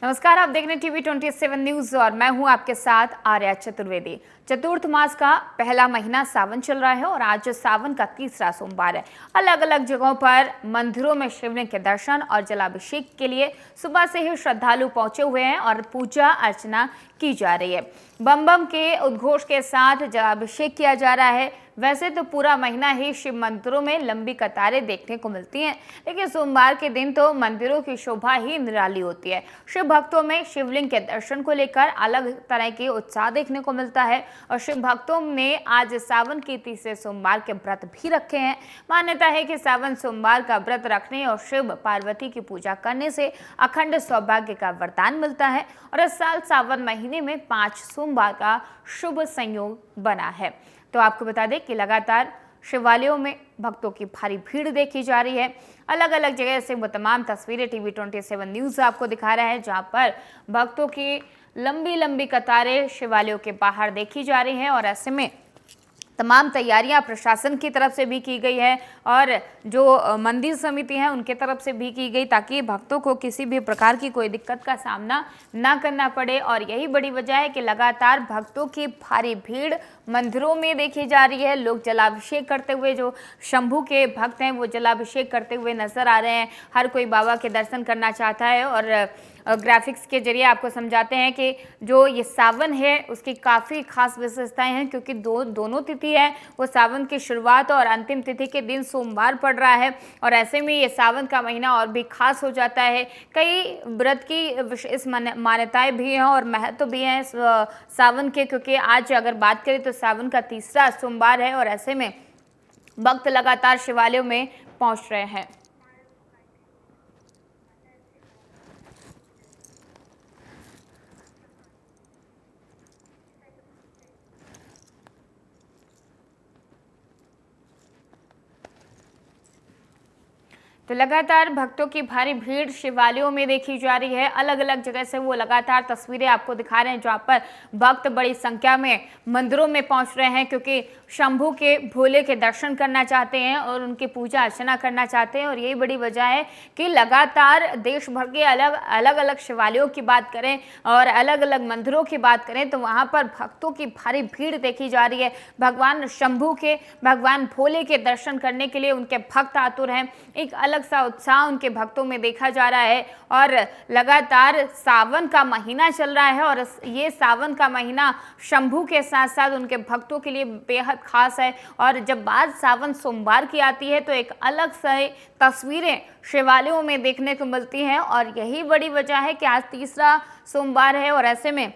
नमस्कार, आप देख रहे हैं टीवी 27 न्यूज और मैं हूं आपके साथ आर्या चतुर्वेदी। चतुर्थ मास का पहला महीना सावन चल रहा है और आज सावन का तीसरा सोमवार है। अलग अलग जगहों पर मंदिरों में शिवलिंग के दर्शन और जलाभिषेक के लिए सुबह से ही श्रद्धालु पहुंचे हुए हैं और पूजा अर्चना की जा रही है। बम बम के उद्घोष के साथ जलाभिषेक किया जा रहा है। वैसे तो पूरा महीना ही शिव मंदिरों में लंबी कतारें देखने को मिलती हैं, लेकिन सोमवार के दिन तो मंदिरों की शोभा ही निराली होती है। शिव भक्तों में शिवलिंग के दर्शन को लेकर अलग तरह के उत्साह देखने को मिलता है और शिव भक्तों ने आज सावन के तीसरे सोमवार के व्रत भी रखे हैं। मान्यता है कि सावन सोमवार का व्रत रखने और शिव पार्वती की पूजा करने से अखंड सौभाग्य का वरदान मिलता है और इस साल सावन महीने में 5 सोमवार का शुभ संयोग बना है। तो आपको बता दें कि लगातार शिवालयों में भक्तों की भारी भीड़ देखी जा रही है। अलग अलग जगह से वो तमाम तस्वीरें टीवी 27 न्यूज़ आपको दिखा रहा है, जहां पर भक्तों की लंबी लंबी कतारें शिवालयों के बाहर देखी जा रही हैं और ऐसे में तमाम तैयारियां प्रशासन की तरफ से भी की गई है और जो मंदिर समिति है उनके तरफ से भी की गई, ताकि भक्तों को किसी भी प्रकार की कोई दिक्कत का सामना ना करना पड़े। और यही बड़ी वजह है कि लगातार भक्तों की भारी भीड़ मंदिरों में देखी जा रही है। लोग जलाभिषेक करते हुए, जो शंभू के भक्त हैं वो जलाभिषेक करते हुए नजर आ रहे हैं। हर कोई बाबा के दर्शन करना चाहता है और ग्राफिक्स के जरिए आपको समझाते हैं कि जो ये सावन है उसकी काफ़ी खास विशेषताएं हैं, क्योंकि दोनों तिथि है वो सावन की शुरुआत और अंतिम तिथि के दिन सोमवार पड़ रहा है और ऐसे में ये सावन का महीना और भी खास हो जाता है। कई व्रत की विशेष मान्यताएं भी हैं और महत्व भी हैं सावन के, क्योंकि आज अगर बात करें तो सावन का तीसरा सोमवार है और ऐसे में भक्त लगातार शिवालयों में पहुंच रहे हैं। तो लगातार भक्तों की भारी भीड़ शिवालयों में देखी जा रही है। अलग अलग जगह से वो लगातार तस्वीरें आपको दिखा रहे हैं, जहाँ पर भक्त बड़ी संख्या में मंदिरों में पहुंच रहे हैं, क्योंकि शंभू के भोले के दर्शन करना चाहते हैं और उनकी पूजा अर्चना करना चाहते हैं। और यही बड़ी वजह है कि लगातार देश भर के अलग अलग शिवालयों की बात करें और अलग अलग मंदिरों की बात करें तो वहाँ पर भक्तों की भारी भीड़ देखी जा रही है। भगवान शंभू के, भगवान भोले के दर्शन करने के लिए उनके भक्त आतुर हैं। एक अलग सा उत्साह उनके भक्तों में देखा जा रहा है और लगातार सावन का महीना चल रहा है और ये सावन का महीना शंभू के साथ साथ उनके भक्तों के लिए बेहद खास है। और जब बात सावन सोमवार की आती है तो एक अलग से तस्वीरें शिवालयों में देखने को मिलती हैं और यही बड़ी वजह है कि आज तीसरा सोमवार है और ऐसे में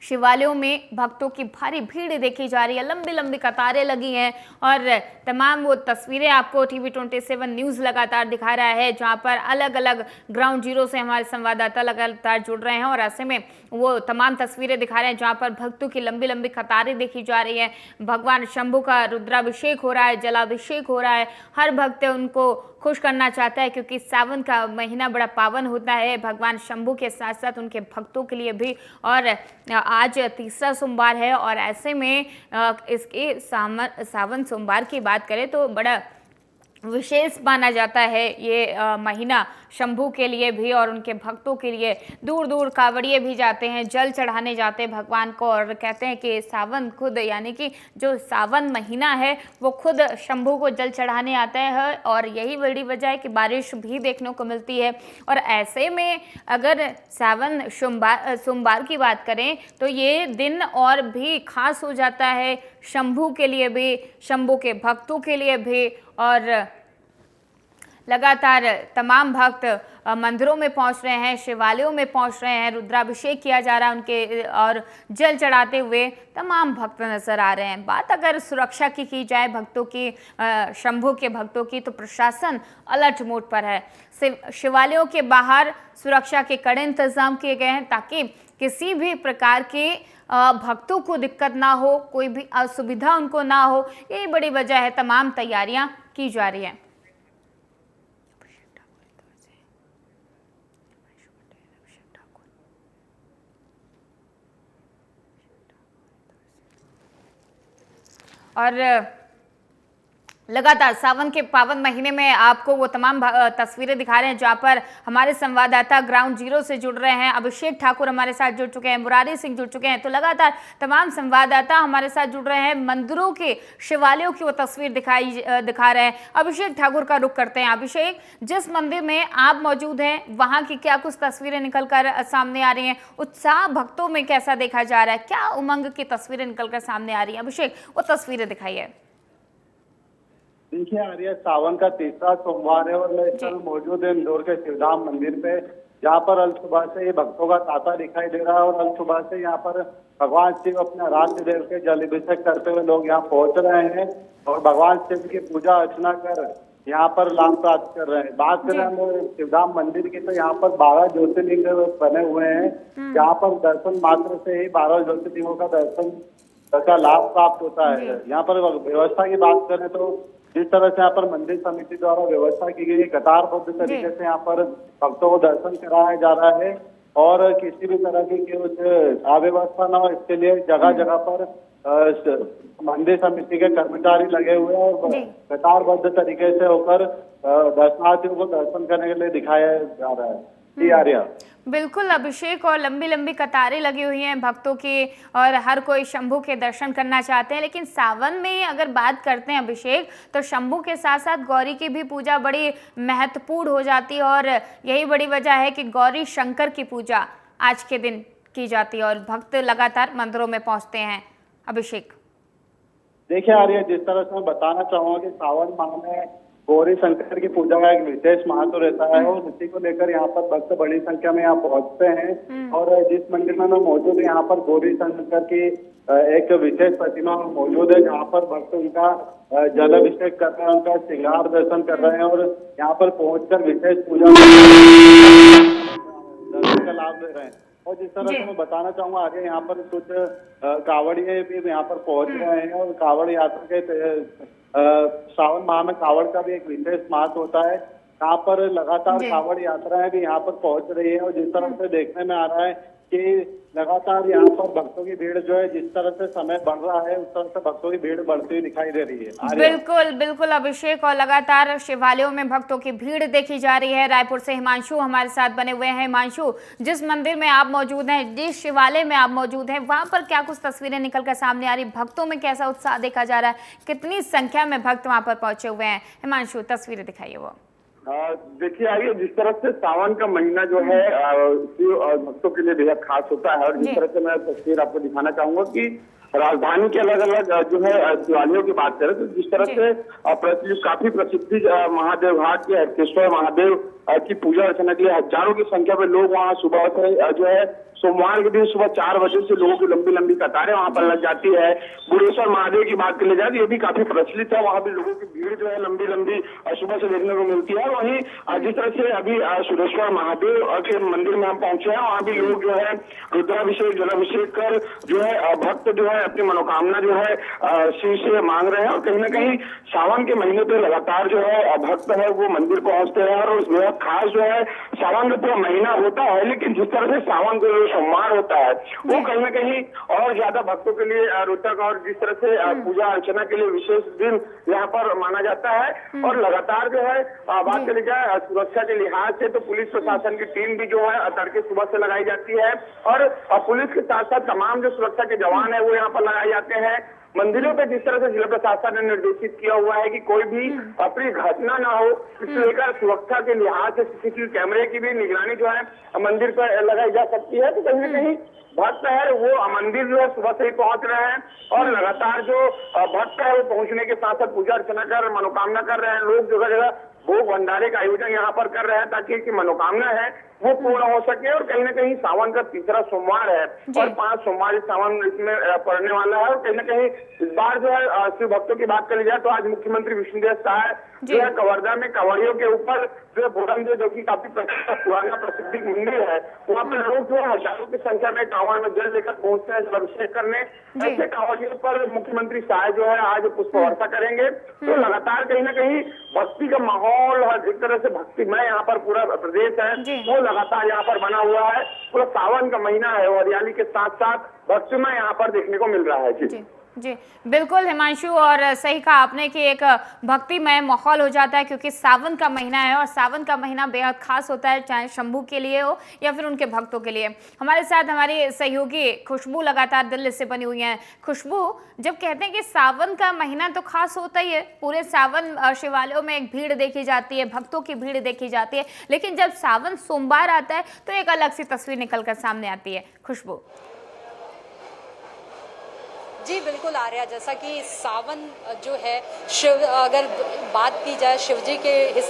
शिवालयों में भक्तों की भारी भीड़ देखी जा रही है। लंबी लंबी कतारें लगी हैं और तमाम वो तस्वीरें आपको टीवी 27 न्यूज़ लगातार दिखा रहा है, जहां पर अलग अलग ग्राउंड जीरो से हमारे संवाददाता लगातार जुड़ रहे हैं और ऐसे में वो तमाम तस्वीरें दिखा रहे हैं जहां पर भक्तों की लंबी लंबी कतारें देखी जा रही है। भगवान शंभू का रुद्राभिषेक हो रहा है, जलाभिषेक हो रहा है। हर भक्त उनको खुश करना चाहता है, क्योंकि सावन का महीना बड़ा पावन होता है भगवान शंभू के साथ साथ उनके भक्तों के लिए भी। और आज तीसरा सोमवार है और ऐसे में इसके सावन सोमवार की बात करें तो बड़ा विशेष माना जाता है ये महीना शंभू के लिए भी और उनके भक्तों के लिए। दूर दूर कांवड़िए भी जाते हैं, जल चढ़ाने जाते हैं भगवान को और कहते हैं कि सावन खुद, यानी कि जो सावन महीना है वो खुद शंभू को जल चढ़ाने आता है और यही बड़ी वजह है कि बारिश भी देखने को मिलती है। और ऐसे में अगर सावन सोमवार की बात करें तो ये दिन और भी खास हो जाता है शंभू के लिए भी, शंभू के भक्तों के लिए भी। और लगातार तमाम भक्त मंदिरों में पहुंच रहे हैं, शिवालयों में पहुंच रहे हैं, रुद्राभिषेक किया जा रहा है उनके और जल चढ़ाते हुए तमाम भक्त नजर आ रहे हैं। बात अगर सुरक्षा की जाए भक्तों की, शंभू के भक्तों की, तो प्रशासन अलर्ट मोड पर है। शिवालयों के बाहर सुरक्षा के कड़े इंतजाम किए गए हैं ताकि किसी भी प्रकार के भक्तों को दिक्कत ना हो, कोई भी असुविधा उनको ना हो। यही बड़ी वजह है तमाम तैयारियां की जा रही हैं। और लगातार सावन के पावन महीने में आपको वो तमाम तस्वीरें दिखा रहे हैं जहां पर हमारे संवाददाता ग्राउंड जीरो से जुड़ रहे हैं। अभिषेक ठाकुर हमारे साथ जुड़ चुके हैं, मुरारी सिंह जुड़ चुके हैं। तो लगातार तमाम संवाददाता हमारे साथ जुड़ रहे हैं, मंदिरों के शिवालयों की वो तस्वीर दिखा रहे हैं। अभिषेक ठाकुर का रुख करते हैं। अभिषेक, जिस मंदिर में आप मौजूद हैं वहां की क्या कुछ तस्वीरें निकल कर सामने आ रही हैं? उत्साह भक्तों में कैसा देखा जा रहा है? क्या उमंग की तस्वीरें निकल कर सामने आ रही है? अभिषेक, वो तस्वीरें दिखाइए। देखिए आर्य, सावन का तीसरा सोमवार है और मैं इस समय मौजूद है इंदौर के शिवधाम मंदिर पे, जहाँ पर अल सुबह से ये भक्तों का तांता दिखाई दे रहा है। और अल सुबह से यहाँ पर भगवान शिव अपने आराध्य देव के जल अभिषेक करते हुए लोग यहाँ पहुंच रहे हैं और भगवान शिव की पूजा अर्चना कर यहाँ पर लाभ प्राप्त कर रहे हैं। बात करें हम शिवधाम मंदिर की, तो यहाँ पर 12 ज्योतिर्लिंग बने हुए हैं, जहाँ पर दर्शन मात्र से ही 12 ज्योतिर्लिंगों का दर्शन का लाभ प्राप्त होता है। यहाँ पर व्यवस्था की बात करें तो जिस तरह से यहाँ पर मंदिर समिति द्वारा व्यवस्था की गई है, कतारबद्ध तरीके से यहाँ पर भक्तों को दर्शन कराया जा रहा है और किसी भी तरह की कुछ अव्यवस्था न हो, इसके लिए जगह जगह पर मंदिर समिति के कर्मचारी लगे हुए हैं और कतारबद्ध तरीके से होकर दर्शनार्थियों को दर्शन करने के लिए दिखाया जा रहा है। जी आर्या, बिल्कुल अभिषेक, और लंबी लंबी कतारें लगी हुई हैं भक्तों की और हर कोई शंभू के दर्शन करना चाहते हैं। लेकिन सावन में अगर बात करते हैं अभिषेक, तो शंभू के साथ साथ गौरी की भी पूजा बड़ी महत्वपूर्ण हो जाती है और यही बड़ी वजह है कि गौरी शंकर की पूजा आज के दिन की जाती है और भक्त लगातार मंदिरों में पहुंचते हैं। अभिषेक, देखिए आर्य, जिस तरह से मैं बताना चाहूंगा कि सावन माह में गौरी शंकर की पूजा का एक विशेष महत्व रहता है और उसी को लेकर यहाँ पर भक्त बड़ी संख्या में यहाँ पहुंचते हैं। और जिस मंदिर में मैं मौजूद है, यहाँ पर गौरी शंकर की एक विशेष प्रतिमा मौजूद है, जहाँ पर भक्त उनका जल अभिषेक कर रहे हैं, उनका श्रृंगार दर्शन कर रहे हैं और यहाँ पर पहुंचकर विशेष पूजा दर्शन का लाभ ले रहे हैं। और जिस तरह से मैं बताना चाहूंगा आगे, यहाँ पर कुछ कांवड़िये भी यहाँ पर पहुंच रहे हैं और कांवड़ यात्रा के सावन माह में कांवड़ का भी एक विशेष महत्व होता है। यहाँ पर लगातार कांवड़ यात्राएं भी यहाँ पर पहुंच रही है और जिस तरह से देखने में आ रहा है कि लगातार यहाँ पर भक्तों की भीड़ जो है, जिस तरह से समय बढ़ रहा है उस तरह से भक्तों की भीड़ बढ़ती हुई दिखाई दे रही है। बिल्कुल बिल्कुल अभिषेक, और लगातार शिवालयों में भक्तों की भीड़ देखी जा रही है। रायपुर से हिमांशु हमारे साथ बने हुए हैं। हिमांशु, जिस मंदिर में आप मौजूद हैं, जिस शिवालय में आप मौजूद हैं, वहां पर क्या कुछ तस्वीरें निकल कर सामने आ रही? भक्तों में कैसा उत्साह देखा जा रहा है? कितनी संख्या में भक्त वहां पर पहुंचे हुए हैं? हिमांशु, तस्वीरें दिखाइए। वो देखिए आइए, जिस तरह से सावन का महीना जो है भक्तों के लिए बेहद खास होता है और जिस तरह से मैं तस्वीर आपको दिखाना चाहूंगा कि राजधानी के अलग अलग जो है शिवालयों की बात करें तो जिस तरह से काफी प्रसिद्धि महादेव घाट के हरकेश्वर महादेव की पूजा अर्चना के लिए हजारों की संख्या में लोग वहाँ सुबह से जो है सोमवार के दिन सुबह 4 बजे से लोगों की लंबी लंबी कतारें वहां पर लग जाती है। गुड़ेश्वर महादेव की बात कर ली जाए तो ये भी काफी प्रचलित है, वहां भी लोगों की भीड़ जो है लंबी लंबी सुबह से देखने को मिलती है। वहीं जिस तरह से अभी सुरेश्वर महादेव के मंदिर में हम पहुंचे हैं, वहां भी लोग जो है रुद्राभिषेक जलाभिषेक कर जो है भक्त जो है अपनी मनोकामना जो है शिव से मांग रहे हैं और कहीं ना कहीं सावन के महीने पे लगातार जो है भक्त है वो मंदिर पहुंचते हैं और बेहद खास जो है सावन का पूरा महीना होता है। लेकिन जिस तरह से सावन को सोमवार होता है वो कहीं ना कहीं और ज्यादा भक्तों के लिए रोचक और जिस तरह से पूजा अर्चना के लिए विशेष दिन यहाँ पर माना जाता है। और लगातार जो है बात करी जाए सुरक्षा के लिहाज से तो पुलिस प्रशासन की टीम भी जो है तड़के सुबह से लगाई जाती है और पुलिस के साथ साथ तमाम जो सुरक्षा के जवान है वो यहाँ पर लगाए जाते हैं। मंदिरों पे जिस तरह से जिला प्रशासन ने निर्देशित किया हुआ है कि कोई भी अपनी घटना ना हो, इसे लेकर सुरक्षा के लिहाज से सीसीटीवी कैमरे की भी निगरानी जो है मंदिर पर लगाई जा सकती है। तो कहीं ना कहीं भक्त है वो मंदिर जो है सुबह से ही पहुंच रहे हैं और लगातार जो भक्त है वो पहुंचने के साथ साथ पूजा अर्चना कर मनोकामना कर रहे हैं। लोग जगह जगह भोग भंडारे का आयोजन यहाँ पर कर रहे हैं ताकि इसकी मनोकामना है वो पूर्ण हो सके। और कहीं ना कहीं सावन का तीसरा सोमवार है और 5 सोमवार सावन इसमें पड़ने वाला है और कहीं ना कहीं इस बार जो है शिव भक्तों की बात करी जाए तो आज मुख्यमंत्री विष्णुदेव साय जो है कवर्धा में कांवड़ियों के ऊपर जो है बोरम जो कि काफी पुराना प्रसिद्ध मंदिर है, वहाँ पर लोग जो है हजारों की संख्या में कांवड़ में जल लेकर पहुंचते हैं जल अभिषेक करने। ऐसे कांवड़ियों पर मुख्यमंत्री साय जो है आज पुष्प वर्षा करेंगे। तो लगातार कहीं ना कहीं भक्ति का माहौल एक तरह से भक्तिमय यहाँ पर पूरा प्रदेश है वो लगातार यहाँ पर बना हुआ है। पूरा सावन का महीना है और हरियाली के साथ साथ भक्तिमय यहाँ पर देखने को मिल रहा है। जी जी, बिल्कुल हिमांशु, और सही कहा आपने कि एक भक्तिमय माहौल हो जाता है, क्योंकि सावन का महीना है और सावन का महीना बेहद खास होता है, चाहे शंभू के लिए हो या फिर उनके भक्तों के लिए। हमारे साथ हमारी सहयोगी खुशबू लगातार दिल्ली से बनी हुई हैं। खुशबू, जब कहते हैं कि सावन का महीना तो खास होता ही है, पूरे सावन शिवालयों में एक भीड़ देखी जाती है, भक्तों की भीड़ देखी जाती है, लेकिन जब सावन सोमवार आता है तो एक अलग सी तस्वीर निकलकर सामने आती है। खुशबू। जी बिल्कुल आर्या, जैसा कि सावन जो है शिव, अगर बात की जाए शिव जी के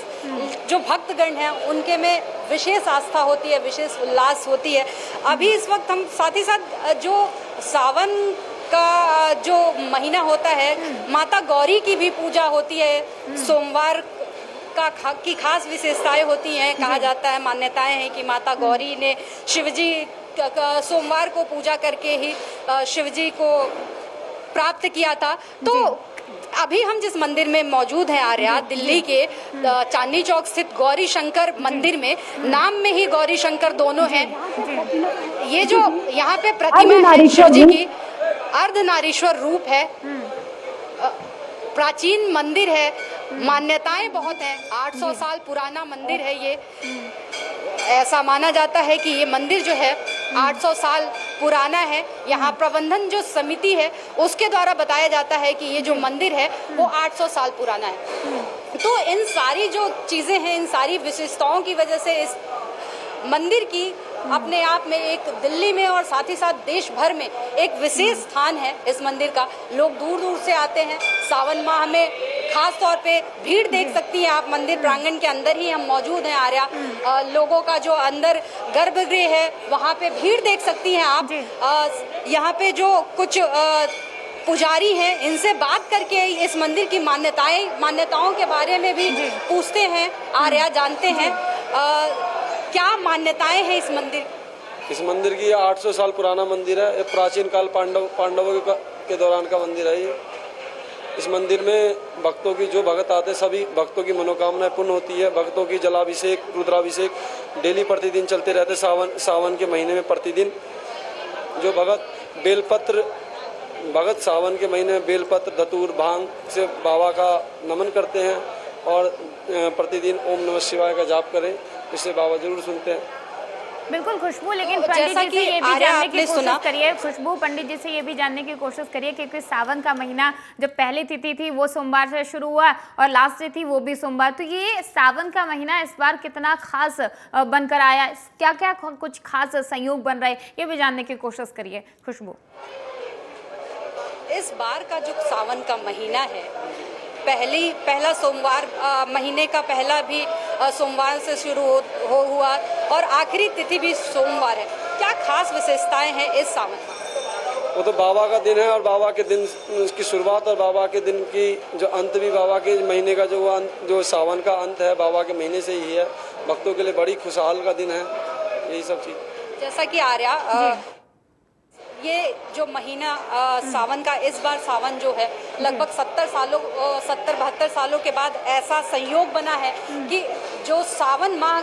जो भक्तगण हैं उनके में विशेष आस्था होती है, विशेष उल्लास होती है। अभी इस वक्त हम साथ ही साथ जो सावन का जो महीना होता है, माता गौरी की भी पूजा होती है। सोमवार की खास विशेषताएं होती हैं। कहा जाता है, मान्यताएं हैं कि माता गौरी ने शिवजी सोमवार को पूजा करके ही शिवजी को प्राप्त किया था। तो अभी हम जिस मंदिर में मौजूद हैं आर्या, दिल्ली के चांदनी चौक स्थित गौरी शंकर मंदिर में, नाम में ही गौरी शंकर दोनों हैं। ये जो यहाँ पे प्रतिमा है शिवजी की, अर्धनारीश्वर रूप है, प्राचीन मंदिर है, मान्यताएं बहुत हैं। 800 साल पुराना मंदिर है ये। ऐसा माना जाता है कि ये मंदिर जो है 800 साल पुराना है। यहाँ प्रबंधन जो समिति है उसके द्वारा बताया जाता है कि ये जो मंदिर है वो 800 साल पुराना है। तो इन सारी जो चीज़ें हैं, इन सारी विशेषताओं की वजह से इस मंदिर की अपने आप में एक दिल्ली में और साथ ही साथ देश भर में एक विशेष स्थान है इस मंदिर का। लोग दूर दूर से आते हैं। सावन माह में खास तौर पे भीड़ देख सकती हैं आप। मंदिर प्रांगण के अंदर ही हम मौजूद हैं आर्या। लोगों का जो अंदर गर्भगृह है वहाँ पे भीड़ देख सकती हैं आप। यहाँ पे जो कुछ पुजारी हैं, इनसे बात करके इस मंदिर की मान्यताओं के बारे में भी पूछते हैं आर्या, जानते हैं क्या मान्यताएं हैं इस मंदिर की। 800 साल पुराना मंदिर है। ये प्राचीन काल पांडवों के दौरान का मंदिर है ये। इस मंदिर में भक्तों की, जो भक्त आते हैं सभी भक्तों की मनोकामनाएं पूर्ण होती है। भक्तों की जलाभिषेक, रुद्राभिषेक डेली प्रतिदिन चलते रहते। सावन के महीने में प्रतिदिन जो भगत सावन के महीने में बेलपत्र, धतूर, भांग से बाबा का नमन करते हैं और प्रतिदिन ओम नमः शिवाय का जाप करें, इससे बाबा जरूर सुनते हैं। बिल्कुल खुशबू, लेकिन पंडित जी से ये भी जानने की कोशिश करिए। खुशबू, पंडित जी से ये भी जानने की कोशिश करिए, क्योंकि सावन का महीना जब पहली तिथि थी वो सोमवार से शुरू हुआ और लास्ट तिथि वो भी सोमवार, तो ये सावन का महीना इस बार कितना खास बनकर आया, क्या क्या कुछ खास संयोग बन रहे, ये भी जानने की कोशिश करिए खुशबू। इस बार का जो सावन का महीना है, पहला सोमवार, महीने का पहला भी सोमवार से शुरू हुआ और आखिरी तिथि भी सोमवार है। क्या खास विशेषताएं हैं इस सावन में? वो तो बाबा का दिन है और बाबा के दिन की शुरुआत और बाबा के दिन की जो अंत भी बाबा के महीने का जो सावन का अंत है बाबा के महीने से ही है। भक्तों के लिए बड़ी खुशहाल का दिन है यही सब चीज। जैसा कि आर्या, ये जो महीना सावन का, इस बार सावन जो है लगभग 70-72 सालों के बाद ऐसा संयोग बना है कि जो सावन माह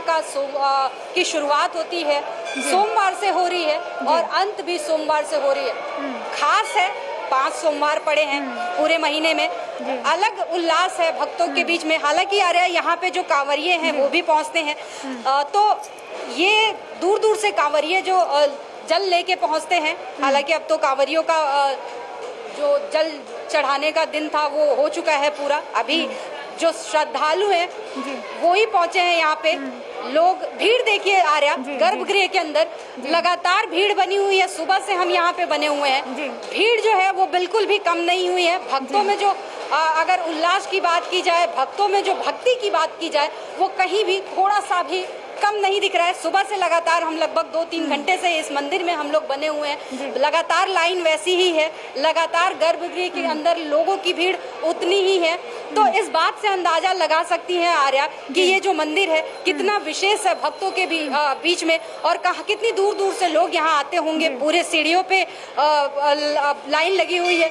की शुरुआत होती है सोमवार से हो रही है और अंत भी सोमवार से हो रही है। खास है, 5 सोमवार पड़े हैं पूरे महीने में। अलग उल्लास है भक्तों के बीच में। हालांकि आ रहा है यहाँ पे जो कांवरिये हैं वो भी पहुँचते हैं, तो ये दूर दूर से कांवरिये जो जल लेके पहुँचते हैं। हालांकि अब तो कांवरियों का जो जल चढ़ाने का दिन था वो हो चुका है पूरा। अभी जो श्रद्धालु हैं वो ही पहुँचे हैं यहाँ पे। लोग भीड़ देखिए आ रहा, गर्भगृह के अंदर लगातार भीड़ बनी हुई है। सुबह से हम यहाँ पे बने हुए हैं। भीड़ जो है वो बिल्कुल भी कम नहीं हुई है। भक्तों में जो अगर उल्लास की बात की जाए, भक्तों में जो भक्ति की बात की जाए, वो कहीं भी थोड़ा सा भी कम नहीं दिख रहा है। सुबह से लगातार हम लगभग 2-3 घंटे से इस मंदिर में हम लोग बने हुए हैं। लगातार लाइन वैसी ही है, लगातार गर्भगृह के अंदर लोगों की भीड़ उतनी ही है। तो इस बात से अंदाजा लगा सकती हैं आर्या कि ये जो मंदिर है कितना विशेष है भक्तों के बीच में, और कितनी दूर दूर से लोग यहाँ आते होंगे। पूरे सीढ़ियों पे लाइन लगी हुई है।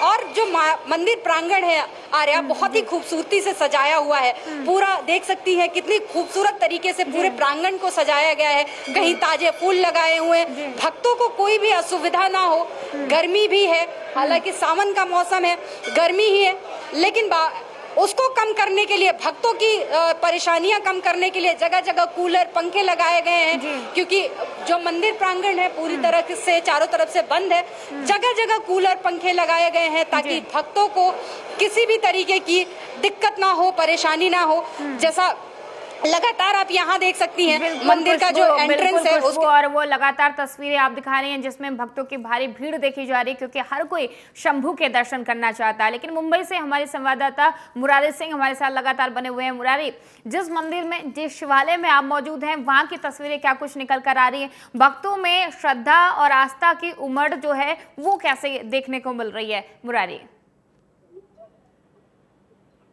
और जो मंदिर प्रांगण है आर्या बहुत ही खूबसूरती से सजाया हुआ है। पूरा देख सकती है कितनी खूबसूरत तरीके से पूरे प्रांगण को सजाया गया है। कहीं ताजे फूल लगाए हुए, भक्तों को कोई भी असुविधा ना हो। गर्मी भी है, हालांकि सावन का मौसम है, गर्मी ही है, लेकिन उसको कम करने के लिए, भक्तों की परेशानियां कम करने के लिए जगह जगह कूलर, पंखे लगाए गए हैं, क्योंकि जो मंदिर प्रांगण है पूरी तरह से चारों तरफ से बंद है। जगह जगह कूलर, पंखे लगाए गए हैं ताकि भक्तों को किसी भी तरीके की दिक्कत ना हो, परेशानी ना हो। जैसा लगातार आप यहाँ देख सकती हैं मंदिर का जो एंट्रेंस है उसको, और वो लगातार तस्वीरें आप दिखा रही हैं जिसमें भक्तों की भारी भीड़ देखी जा रही है, क्योंकि हर कोई शंभू के दर्शन करना चाहता है। लेकिन मुंबई से हमारे संवाददाता मुरारी सिंह हमारे साथ लगातार बने हुए हैं। मुरारी, जिस मंदिर में, जिस शिवालय में आप मौजूद हैं, वहाँ की तस्वीरें क्या कुछ निकल कर आ रही है? भक्तों में श्रद्धा और आस्था की उमड़ जो है वो कैसे देखने को मिल रही है? मुरारी,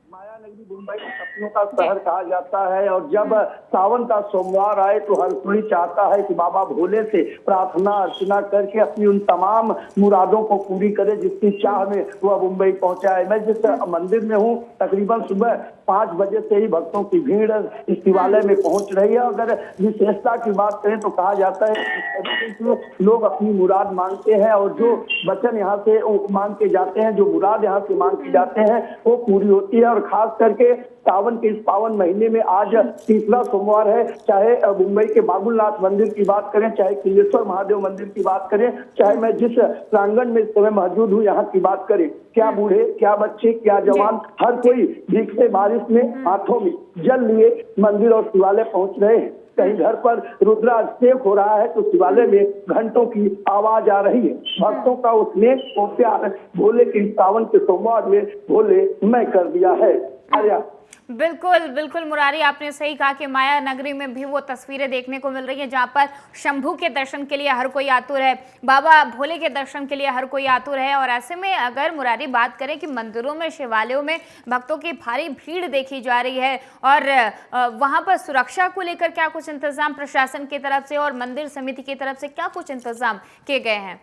माया नगरी मुंबई को सपनों का शहर कहा जाता है, और जब सावन का सोमवार आए तो हर कोई चाहता है कि बाबा भोले से प्रार्थना अर्चना करके अपनी उन तमाम मुरादों को पूरी करे जिसकी चाह में वह मुंबई पहुंचा है। मैं जिस मंदिर में हूँ, तकरीबन सुबह 5 बजे से ही भक्तों की भीड़ इस शिवालय में पहुंच रही है। अगर विशेषता की बात करें तो कहा जाता है कि लोग अपनी मुराद मांगते हैं, और जो वचन यहाँ से मांग के जाते हैं, जो मुराद यहाँ से मांग के जाते हैं वो पूरी होती है। और खास करके सावन के इस पावन महीने में आज तीसरा सोमवार है। चाहे मुंबई के बाबुलनाथ मंदिर की बात करें, चाहे किलेश्वर महादेव मंदिर की बात करें, चाहे मैं जिस प्रांगण में इस समय मौजूद हूँ यहाँ की बात करें, क्या बूढ़े, क्या बच्चे, क्या जवान, हर कोई भीग से बारिश में हाथों में जल लिए मंदिर और शिवालय पहुंच रहे हैं। कहीं घर पर रुद्राभिषेक हो रहा है तो शिवालय में घंटों की आवाज आ रही है। भक्तों का उसने वो प्यार भोले के सावन के सोमवार में भोले मैं कर दिया है। आर्या, बिल्कुल बिल्कुल मुरारी, आपने सही कहा कि माया नगरी में भी वो तस्वीरें देखने को मिल रही हैं जहां पर शंभू के दर्शन के लिए हर कोई आतुर है, बाबा भोले के दर्शन के लिए हर कोई आतुर है। और ऐसे में अगर मुरारी बात करें कि मंदिरों में, शिवालयों में भक्तों की भारी भीड़ देखी जा रही है, और वहां पर सुरक्षा को लेकर क्या कुछ इंतजाम प्रशासन की तरफ से और मंदिर समिति की तरफ से क्या कुछ इंतजाम किए गए हैं?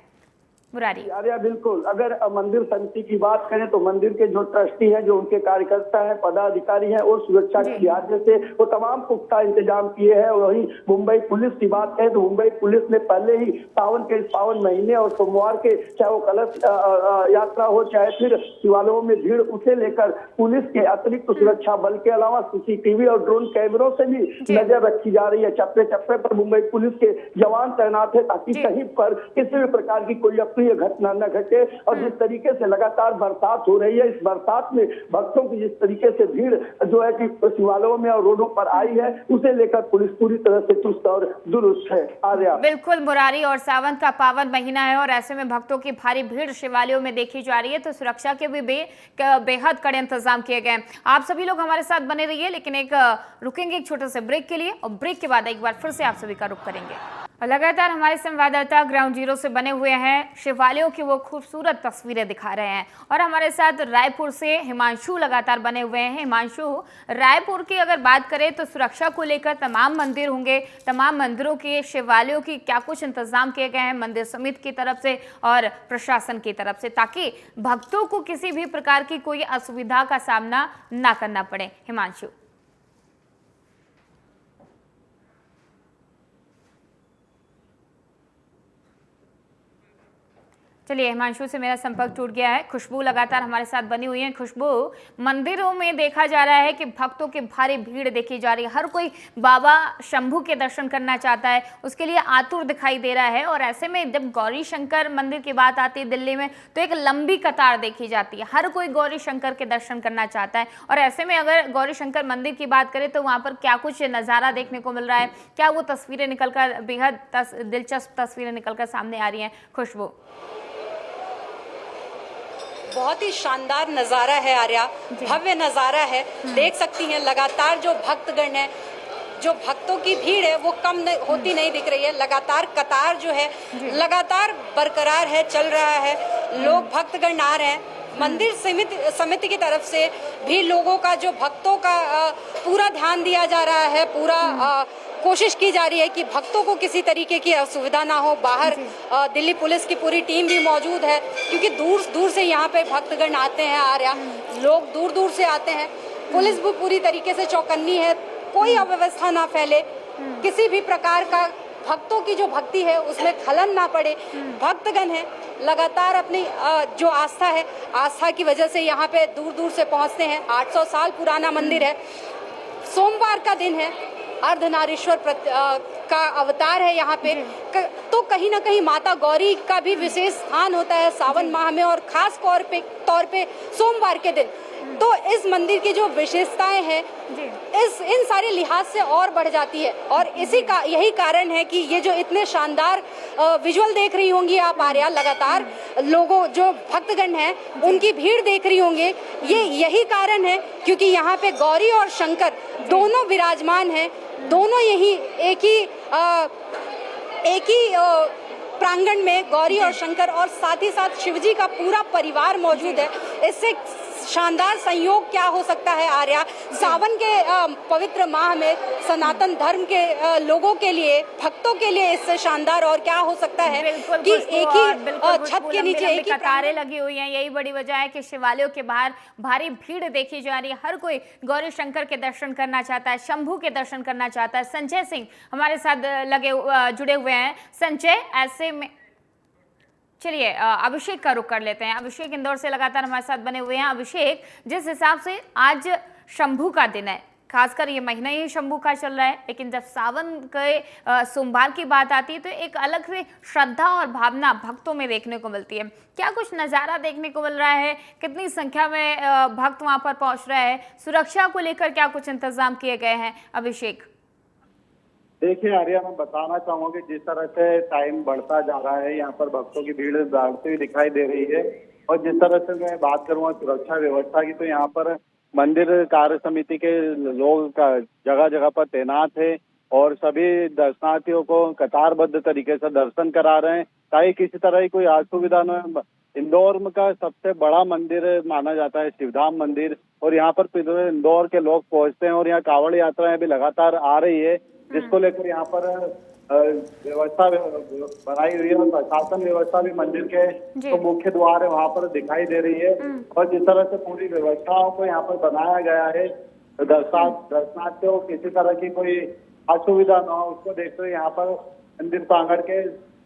मुरारी, आर्या, बिल्कुल, अगर मंदिर समिति की बात करें तो मंदिर के जो ट्रस्टी हैं, जो उनके कार्यकर्ता हैं, पदाधिकारी हैं, और सुरक्षा के लिहाज से वो तमाम पुख्ता इंतजाम किए हैं। वहीं मुंबई पुलिस की बात करें तो मुंबई पुलिस ने पहले ही सावन के इस पावन महीने और सोमवार के, चाहे वो कलश यात्रा हो, चाहे फिर शिवालयों में भीड़, उसे लेकर पुलिस के अतिरिक्त सुरक्षा बल के अलावा सीसीटीवी और ड्रोन कैमरों से भी नजर रखी जा रही है। चप्पे चप्पे पर मुंबई पुलिस के जवान तैनात है ताकि कहीं पर किसी भी प्रकार की कोई ये घटना न घटे। और जिस तरीके से लगातार बरसात हो रही है, इस बरसात में भक्तों की जिस तरीके से भीड़ जो है कि शिवालयों में और रोडों पर आई है, उसे लेकर पुलिस पूरी तरह से चुस्त और दुरुस्त है। आर्या, बिल्कुल मुरारी, और सावन का पावन महीना है और ऐसे में भक्तों की भारी भीड़ शिवालयों में देखी जा रही है, तो सुरक्षा के भी बेहद कड़े इंतजाम किए गए। आप सभी लोग हमारे साथ बने रहिए, लेकिन रुकेंगे एक छोटे से ब्रेक के लिए, और ब्रेक के बाद एक बार फिर से आप सभी का रुख करेंगे। लगातार हमारे संवाददाता ग्राउंड जीरो से बने हुए हैं, शिवालयों की वो खूबसूरत तस्वीरें दिखा रहे हैं, और हमारे साथ रायपुर से हिमांशु लगातार बने हुए हैं। हिमांशु, रायपुर की अगर बात करें तो सुरक्षा को लेकर तमाम मंदिर होंगे, तमाम मंदिरों के, शिवालयों की क्या कुछ इंतजाम किए गए हैं मंदिर समिति की तरफ से और प्रशासन की तरफ से, ताकि भक्तों को किसी भी प्रकार की कोई असुविधा का सामना ना करना पड़े? हिमांशु, चलिए, हिमांशु से मेरा संपर्क टूट गया है। खुशबू लगातार हमारे साथ बनी हुई है। खुशबू, मंदिरों में देखा जा रहा है कि भक्तों की भारी भीड़ देखी जा रही है, हर कोई बाबा शंभू के दर्शन करना चाहता है, उसके लिए आतुर दिखाई दे रहा है। और ऐसे में जब गौरी शंकर मंदिर की बात आती है दिल्ली में, तो एक लंबी कतार देखी जाती है, हर कोई गौरी शंकर के दर्शन करना चाहता है। और ऐसे में अगर गौरी शंकर मंदिर की बात करें तो वहाँ पर क्या कुछ नज़ारा देखने को मिल रहा है? क्या वो तस्वीरें निकलकर, बेहद दिलचस्प तस्वीरें निकलकर सामने आ रही हैं? खुशबू, बहुत ही शानदार नज़ारा है आर्या, भव्य नज़ारा है। देख सकती हैं लगातार जो भक्तगण है, जो भक्तों की भीड़ है वो कम होती नहीं दिख रही है। लगातार कतार जो है लगातार बरकरार है, चल रहा है, लोग भक्तगण आ रहे हैं। मंदिर समिति की तरफ से भी लोगों का, जो भक्तों का पूरा ध्यान दिया जा रहा है, पूरा कोशिश की जा रही है कि भक्तों को किसी तरीके की असुविधा ना हो। बाहर दिल्ली पुलिस की पूरी टीम भी मौजूद है, क्योंकि दूर दूर से यहाँ पे भक्तगण आते हैं, आर्या लोग दूर दूर से आते हैं। पुलिस भी पूरी तरीके से चौकन्नी है, कोई अव्यवस्था ना फैले, किसी भी प्रकार का भक्तों की जो भक्ति है उसमें खलन ना पड़े। भक्तगण है लगातार अपनी जो आस्था है, आस्था की वजह से यहाँ पे दूर दूर से पहुँचते हैं। 800 साल पुराना मंदिर है, सोमवार का दिन है, अर्धनारीश्वर का अवतार है यहाँ पे, तो कहीं ना कहीं माता गौरी का भी विशेष स्थान होता है सावन माह में, और खास तौर पे सोमवार के दिन। तो इस मंदिर की जो विशेषताएं हैं इन सारे लिहाज से और बढ़ जाती है, और यही कारण है कि ये जो इतने शानदार विजुअल देख रही होंगी आप आर्या, लगातार लोगों जो भक्तगण हैं उनकी भीड़ देख रही होंगे, यही कारण है क्योंकि यहाँ पे गौरी और शंकर दोनों विराजमान हैं। दोनों यही एक ही प्रांगण में गौरी और शंकर, और साथ ही साथ शिवजी का पूरा परिवार मौजूद है। इससे शानदार संयोग क्या हो सकता है आर्या? सावन के पवित्र माह में सनातन धर्म के लोगों के लिए, भक्तों के लिए इससे शानदार और क्या हो सकता है कि एक ही छत के नीचे एक ही कतारें लगी हुई हैं। यही बड़ी वजह है कि शिवालयों के बाहर भारी भीड़ देखी जा रही है। हर कोई गौरी शंकर के दर्शन करना चाहता है, शंभू के दर्शन करना चाहता है। संजय सिंह हमारे साथ जुड़े हुए हैं। संजय, ऐसे में चलिए अभिषेक का रुख कर लेते हैं। अभिषेक इंदौर से लगातार हमारे साथ बने हुए हैं। अभिषेक, जिस हिसाब से आज शंभू का दिन है, खासकर ये महीना ही शंभू का चल रहा है, लेकिन जब सावन के सोमवार की बात आती है तो एक अलग से श्रद्धा और भावना भक्तों में देखने को मिलती है। क्या कुछ नज़ारा देखने को मिल रहा है? कितनी संख्या में भक्त वहां पर पहुंच रहे हैं? सुरक्षा को लेकर क्या कुछ इंतजाम किए गए हैं? अभिषेक, देखिए आर्या, मैं बताना चाहूंगा कि जिस तरह से टाइम बढ़ता जा रहा है, यहाँ पर भक्तों की भीड़ बढ़ती हुई दिखाई दे रही है। और जिस तरह से मैं बात करूंगा सुरक्षा व्यवस्था की, तो यहाँ पर मंदिर कार्य समिति के लोग जगह जगह पर तैनात है और सभी दर्शनार्थियों को कतारबद्ध तरीके से दर्शन करा रहे हैं, ताकि किसी तरह की कोई असुविधा न हो। इंदौर का सबसे बड़ा मंदिर माना जाता है शिवधाम मंदिर, और यहाँ पर इंदौर के लोग पहुंचते हैं और यहाँ कांवड़ यात्राएं भी लगातार आ रही है, जिसको लेकर यहाँ पर व्यवस्था बनाई हुई है। और प्रशासन व्यवस्था भी मंदिर के जो मुख्य द्वार है वहाँ पर दिखाई दे रही है। और जिस तरह से पूरी व्यवस्थाओं को यहाँ पर बनाया गया है, दर्शनार्थियों को किसी तरह की कोई असुविधा न हो, उसको देखते हुए यहाँ पर मंदिर प्रांगण के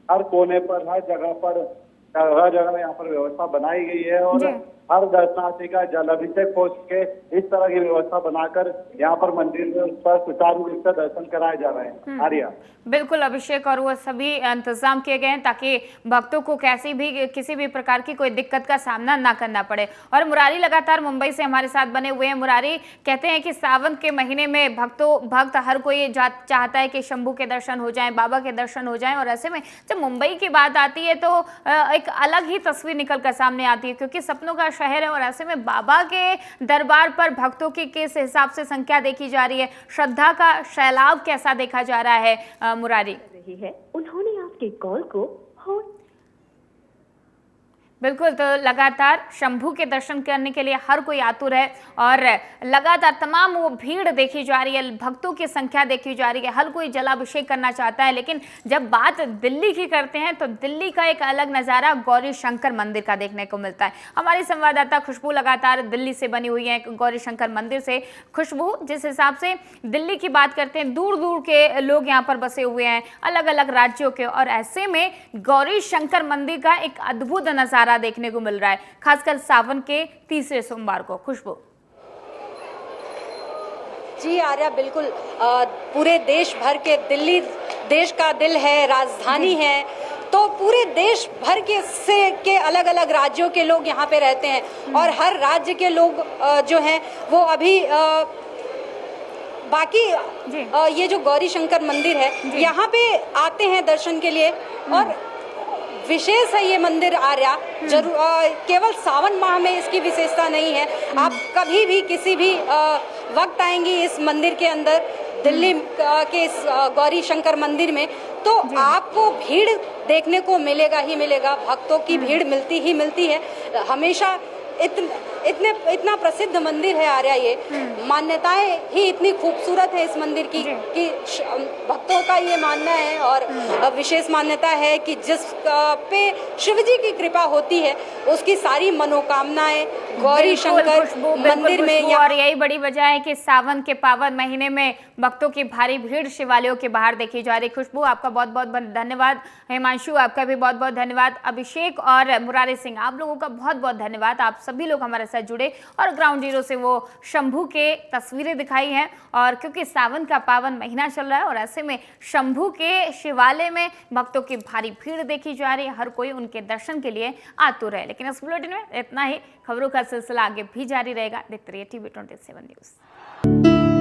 हर कोने पर, हर जगह यहाँ पर व्यवस्था बनाई गई है। और हर दर्शनार्थी का जल अभिषेक हो सके, इस तरह की व्यवस्था बनाकर यहाँ पर मंदिर पर सुचारू रूप से दर्शन कराए जा रहे हैं। आर्या, बिल्कुल अभिषेक, और वो सभी इंतजाम किए गए हैं ताकि भक्तों को किसी भी प्रकार की कोई दिक्कत का सामना ना करना पड़े। और मुरारी लगातार मुंबई से हमारे साथ बने हुए हैं। मुरारी, कहते हैं कि सावन के महीने में भक्त हर कोई चाहता है कि शंभू के दर्शन हो जाएं, बाबा के दर्शन हो जाएं, और ऐसे में जब मुंबई की बात आती है तो एक अलग ही तस्वीर निकल कर सामने आती है, क्योंकि सपनों का शहर है। और ऐसे में बाबा के दरबार पर भक्तों की किस हिसाब से संख्या देखी जा रही है, श्रद्धा का सैलाब कैसा देखा जा रहा है मुरारी? रही है, उन्होंने आपके कॉल को बिल्कुल, तो लगातार शंभू के दर्शन करने के लिए हर कोई आतुर है और लगातार तमाम वो भीड़ देखी जा रही है, भक्तों की संख्या देखी जा रही है, हर कोई जलाभिषेक करना चाहता है। लेकिन जब बात दिल्ली की करते हैं तो दिल्ली का एक अलग नज़ारा गौरी शंकर मंदिर का देखने को मिलता है। हमारी संवाददाता खुशबू लगातार दिल्ली से बनी हुई है गौरी शंकर मंदिर से। खुशबू, जिस हिसाब से दिल्ली की बात करते हैं, दूर दूर के लोग यहाँ पर बसे हुए हैं, अलग अलग राज्यों के, और ऐसे में गौरी शंकर मंदिर का एक अद्भुत नज़ारा देखने को मिल रहा है, खासकर सावन के तीसरे सोमवार को। खुशबू जी आर्या, बिल्कुल पूरे देश भर के, दिल्ली देश का दिल है, राजधानी है, तो पूरे देश भर के अलग अलग राज्यों के लोग यहाँ पे रहते हैं और हर राज्य के लोग जो हैं वो अभी बाकी ये जो गौरी शंकर मंदिर है यहाँ पे आते हैं दर्शन के लिए। और विशेष है ये मंदिर आर्या, जरूर केवल सावन माह में इसकी विशेषता नहीं है। आप कभी भी किसी भी वक्त आएंगी इस मंदिर के अंदर, दिल्ली के इस गौरी शंकर मंदिर में, तो आपको भीड़ देखने को मिलेगा ही मिलेगा। भक्तों की भीड़ मिलती ही मिलती है हमेशा। इतना प्रसिद्ध मंदिर है आर्या, ये मान्यताएं ही इतनी खूबसूरत है इस मंदिर की कि भक्तों का ये मानना है और विशेष मान्यता है कि जिस पे शिव जी की कृपा होती है उसकी सारी मनोकामनाएं गौरी शंकर मंदिर में और यही बड़ी वजह है कि सावन के पावन महीने में भक्तों की भारी भीड़ शिवालयों के बाहर देखी जा रही। खुशबू, आपका बहुत बहुत धन्यवाद। हिमांशु, आपका भी बहुत बहुत धन्यवाद। अभिषेक और मुरारी सिंह, आप लोगों का बहुत बहुत धन्यवाद। आप सभी लोग हमारे साथ जुड़े और ग्राउंड जीरो से वो शंभू के तस्वीरें दिखाई हैं। और क्योंकि सावन का पावन महीना चल रहा है और ऐसे में शंभू के शिवालय में भक्तों की भारी भीड़ देखी जा रही है। हर कोई उनके दर्शन के लिए आतुर है। लेकिन इस बुलेटिन में इतना ही। खबरों का सिलसिला आगे भी जारी रहेगा। देखते रहिए TV 27 न्यूज़।